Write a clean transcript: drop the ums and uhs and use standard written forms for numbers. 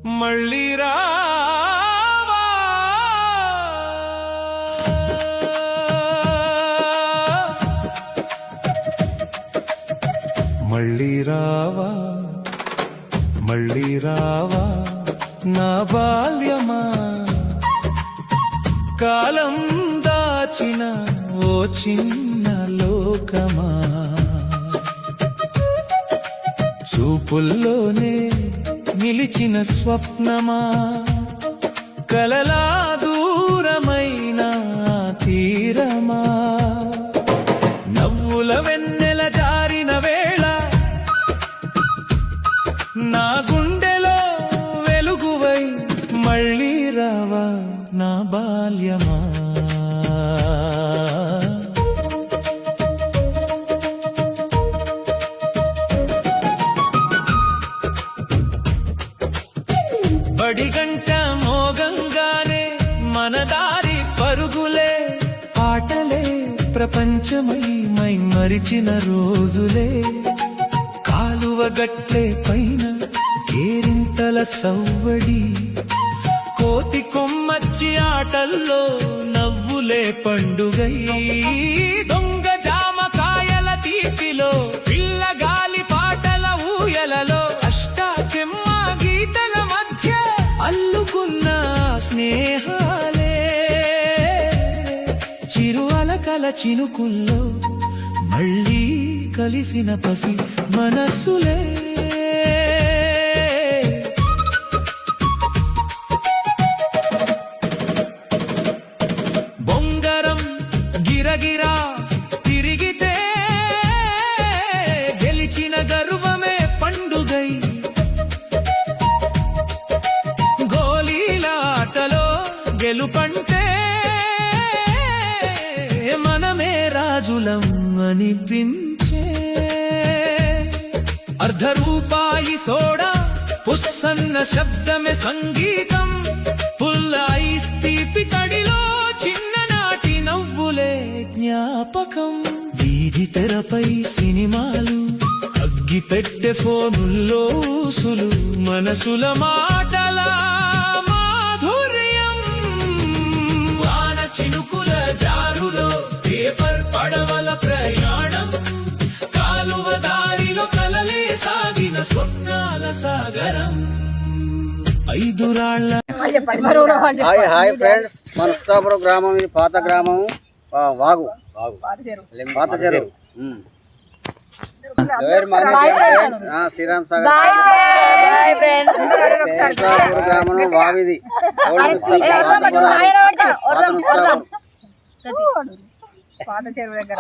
మళ్ళీ రావా మళ్ళీ రావా మళ్ళీ రావా నా బాల్యమా కాలం దాచిన ఓ చిన్న లోకమా చూపుల్లోనే నిలిచిన స్వప్నమా కలలా దూరమైన తీరమా నవ్వుల వెన్నెల జారిన వేళ నా గుండెలో వెలుగువై మళ్ళీ రావా నా బాల్యమా బడిగంట మోగంగానే మనదారి పరుగులే ఆటలే ప్రపంచమై మై మరిచిన రోజులే కాలువ గట్లే పైన కేరింతల సవ్వడి కోతి కొమ్మచ్చి ఆటల్లో నవ్వులే పండుగై దొంగ జామకాయల తీపిలో పిల్లగాలి పాటల ఊయలలో అష్టాచెమ్మ గీతల మధ్య అల్లుకున్న స్నేహాలే చిరు అలకల చినుకుల్లో మళ్ళీ కలిసిన పసి మనస్సులే బొంగరం గిరగిరా తిరిగితే గెలిచిన గర్వమే పండుగై గోలీలాటలో గెలుపంటే మనమే రాజులం అనిపించే అర్ధ రూపాయి సోడా పుస్సన్న శబ్దమే సంగీతం పుల్ల ఐస్ తీపి తడిలో చిన్ననాటి నవ్వులే జ్ఞాపకం వీధి తెరపై సినిమాలు అగ్గి పెట్టె ఫోనుల్లో ఊసులు మనసుల మాటల మాధుర్యం వాన చినుకుల జారులో పేపర్ పడవల ప్రయాణం కాలువ దారిలో కలలే సాగిన స్వప్నాల సాగరం ఐదురాళ్ళ హాయ్ ఫ్రెండ్స్ మన ఉత్తాపురం గ్రామం ఇది పాత గ్రామం వాగు పాత చెరువు శ్రీరామ్ సాగర్ గ్రామం వాగు ఇది పాత చెరువు దగ్గర